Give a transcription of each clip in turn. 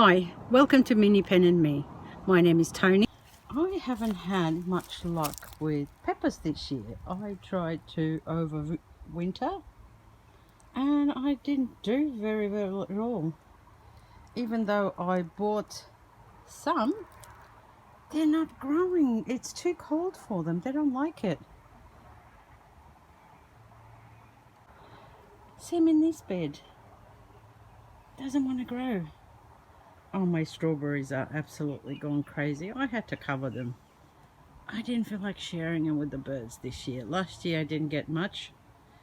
Hi, welcome to Minipen&me. My name is Tony. I haven't had much luck with peppers this year. I tried to overwinter and I didn't do very well at all. Even though I bought some, they're not growing. It's too cold for them. They don't like it. Same in this bed. Doesn't want to grow. Oh, my strawberries are absolutely gone crazy. I had to cover them. I didn't feel like sharing them with the birds this year. Last year I didn't get much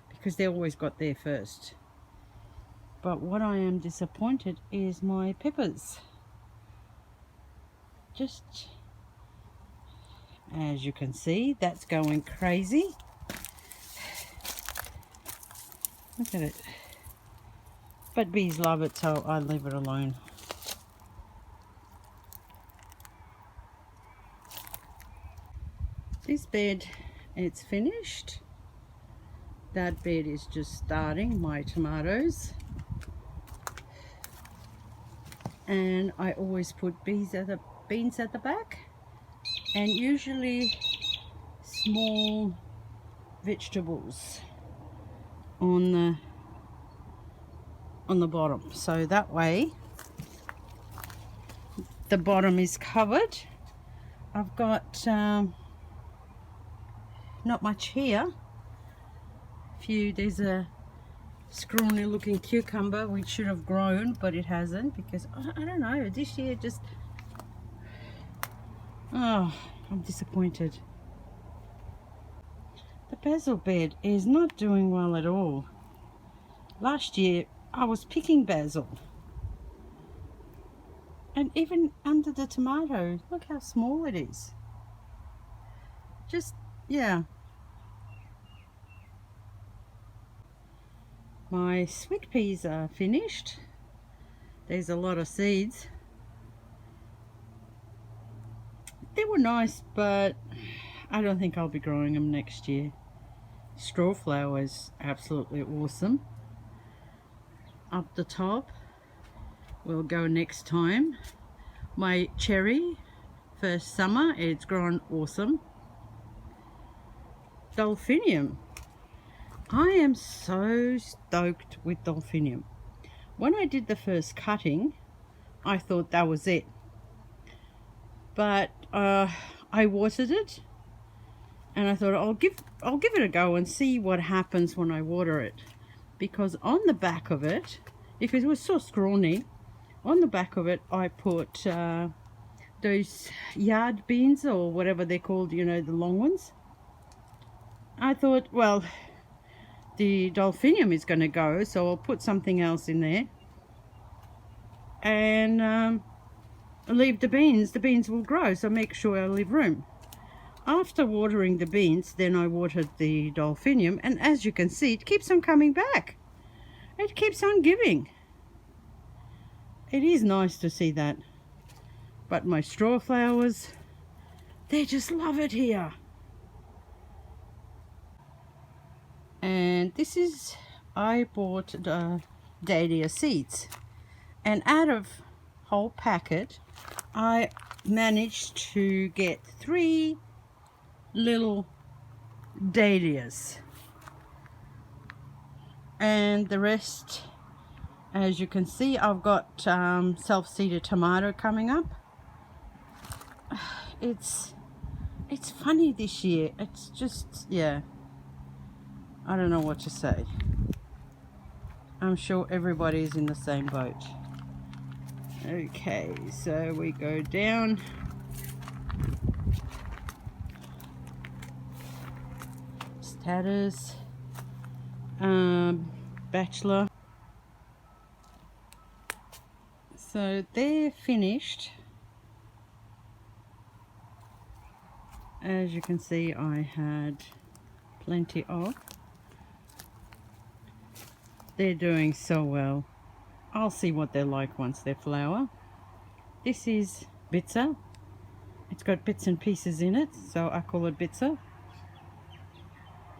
because they always got there first. But what I am disappointed is my peppers. Just as you can see, that's going crazy. Look at it. But bees love it, so I leave it alone. This bed, it's finished. That bed is just starting my tomatoes. And I always put beans at the back, and usually small vegetables on the bottom, so that way the bottom is covered. I've got not much here. There's a scrawny looking cucumber which should have grown, but it hasn't, because I don't know, this year just, oh, I'm disappointed. The basil bed is not doing well at all. Last year I was picking basil, and even under the tomato, look how small it is. Just, yeah. My sweet peas are finished. There's a lot of seeds. They were nice, but I don't think I'll be growing them next year. Straw flower is absolutely awesome. Up the top will go next time. My cherry, first summer, it's grown awesome. Delphinium. I am so stoked with delphinium. When I did the first cutting, I thought that was it. But I watered it, and I thought I'll give it a go and see what happens when I water it. Because on the back of it, if it was so scrawny, on the back of it I put those yard beans, or whatever they're called, you know, the long ones. I thought, well, the delphinium is going to go, so I'll put something else in there and leave the beans. The beans will grow, so make sure I leave room. After watering the beans, then I watered the delphinium, and as you can see, it keeps on coming back. It keeps on giving. It is nice to see that. But my straw flowers, they just love it here. And this is, I bought the dahlia seeds, and out of whole packet I managed to get 3 little dahlias, and the rest, as you can see, I've got self-seeded tomato coming up. It's funny this year. It's just, yeah, I don't know what to say. I'm sure everybody's in the same boat. Okay, so we go down. Status, bachelor. So they're finished. As you can see, I had plenty of. They're doing so well. I'll see what they're like once they flower. This is bitsa. It's got bits and pieces in it, so I call it bitsa.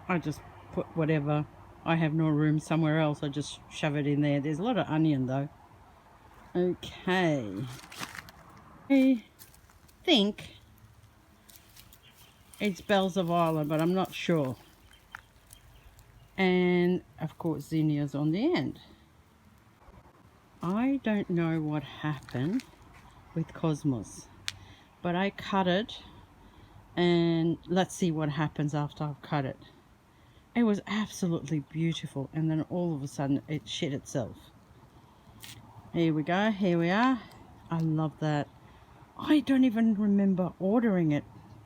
I just put whatever. I have no room somewhere else, I just shove it in there. There's a lot of onion though. Okay, I think it's Bells of Ireland, but I'm not sure. And of course zinnias on the end. I don't know what happened with Cosmos, but I cut it, and let's see what happens after I've cut it. It was absolutely beautiful, and then all of a sudden it shit itself. Here we go, here we are. I love that. I don't even remember ordering it,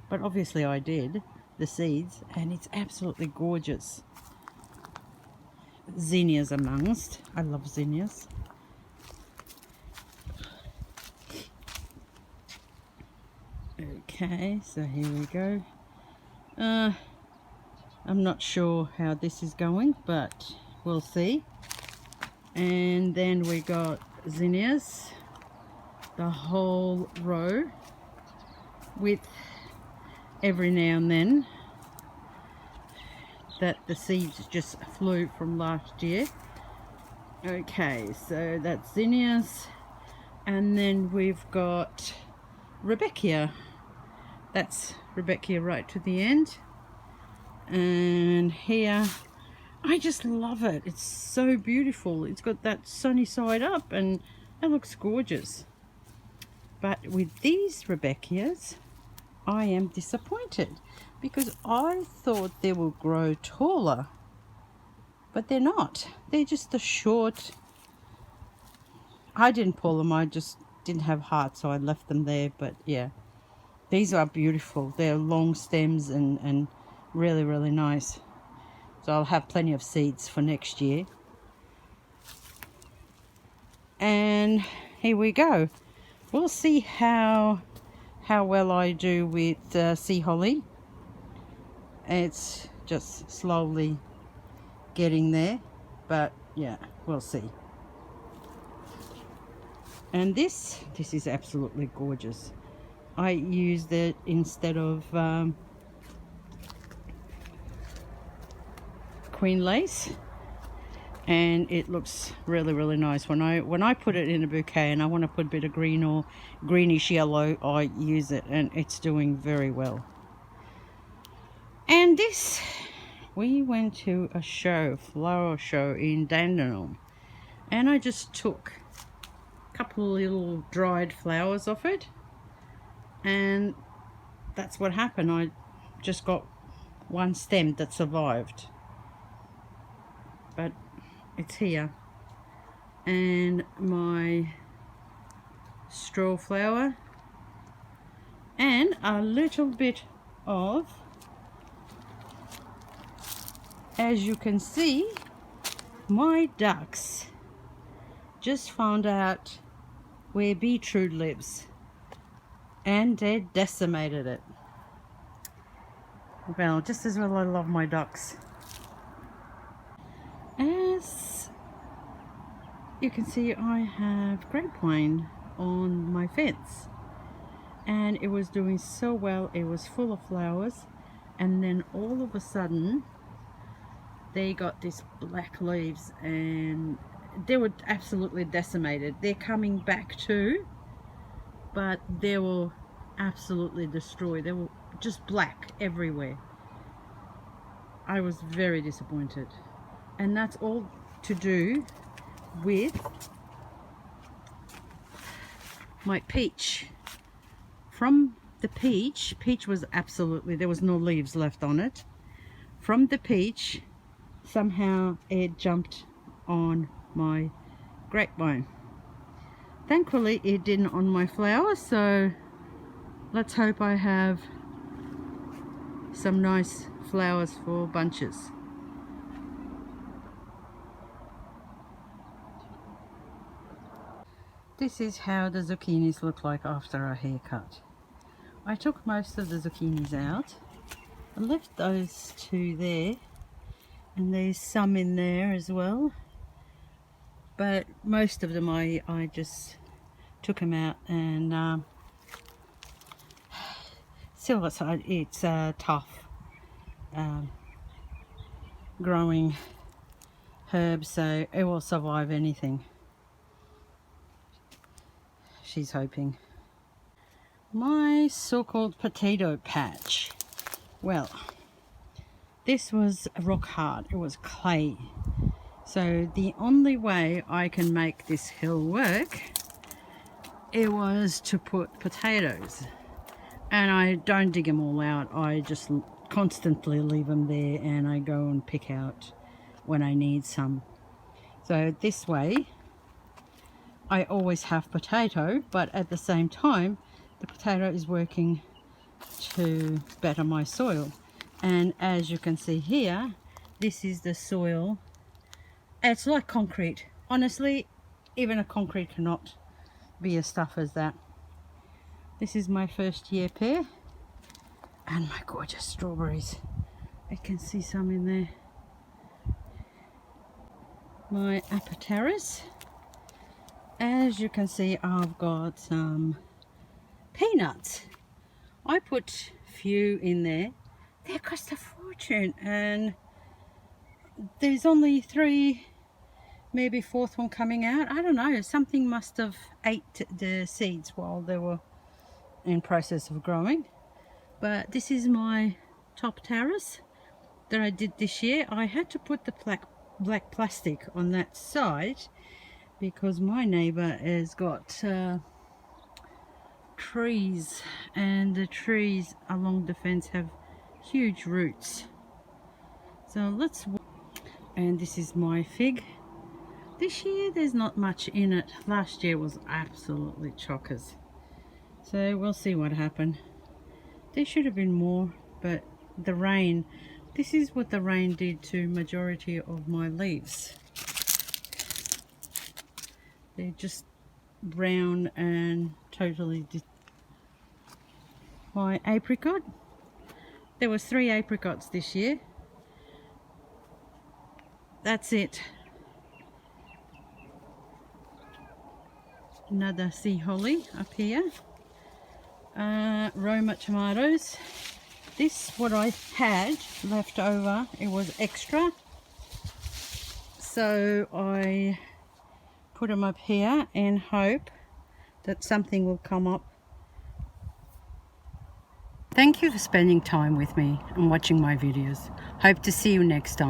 but obviously I did, the seeds, and it's absolutely gorgeous. Zinnias amongst. I love zinnias. Okay, so here we go. I'm not sure how this is going, but we'll see. And then we got zinnias, the whole row, with every now and then that the seeds just flew from last year. Okay, so that's zinnias, and then we've got Rebecca. That's Rebecca right to the end. And here, I just love it. It's so beautiful. It's got that sunny side up, and it looks gorgeous. But with these Rebeccas, I am disappointed, because I thought they will grow taller, but they're not. They're just a short. I didn't pull them, I just didn't have heart, so I left them there. But yeah, these are beautiful. They're long stems and really, really nice. So I'll have plenty of seeds for next year. And here we go. We'll see how well I do with sea holly. It's just slowly getting there, but yeah, we'll see. And this is absolutely gorgeous. I used it instead of queen lace, and it looks really, really nice. When I put it in a bouquet and I want to put a bit of green or greenish yellow, I use it, and it's doing very well. And this, we went to a show, flower show in Dandenong, and I just took a couple of little dried flowers off it, and that's what happened. I just got one stem that survived, but it's here. And my straw flower, and a little bit of, as you can see, my ducks just found out where beetroot lives, and they decimated it. Well, just as well I love my ducks. As you can see, I have grapevine on my fence, and it was doing so well. It was full of flowers, and then all of a sudden they got these black leaves, and they were absolutely decimated. They're coming back too, but they were absolutely destroyed. They were just black everywhere. I was very disappointed, and that's all to do with my peach. From the peach was absolutely, there was no leaves left on it. From the peach, somehow it jumped on my grapevine. Thankfully it didn't on my flower, so let's hope I have some nice flowers for bunches. This is how the zucchinis look like after a haircut. I took most of the zucchinis out. I left those two there, and there's some in there as well, but most of them I just took them out. And silver side, it's tough growing herb, so it will survive anything. she's hoping. My so-called potato patch. Well, this was rock hard. It was clay. So the only way I can make this hill work, it was to put potatoes. And I don't dig them all out. I just constantly leave them there, and I go and pick out when I need some. So this way, I always have potato, but at the same time, the potato is working to better my soil. And as you can see here, this is the soil. It's like concrete. Honestly, even a concrete cannot be as tough as that. This is my first year pear, and my gorgeous strawberries. I can see some in there. My apoteris. As you can see, I've got some peanuts. I put few in there. They cost a fortune, and there's only 3, maybe 4th one coming out. I don't know, something must have ate the seeds while they were in process of growing. But this is my top terrace that I did this year. I had to put the black plastic on that side because my neighbor has got trees, and the trees along the fence have huge roots. So let's, and this is my fig. This year there's not much in it. Last year was absolutely chockers. So we'll see what happened. There should have been more, but the rain, this is what the rain did to majority of my leaves. They're just brown and totally my apricot. There was 3 apricots this year. That's it. Another sea holly up here. Roma tomatoes. This, what I had left over, it was extra, so I put them up here and hope that something will come up. Thank you for spending time with me and watching my videos. Hope to see you next time.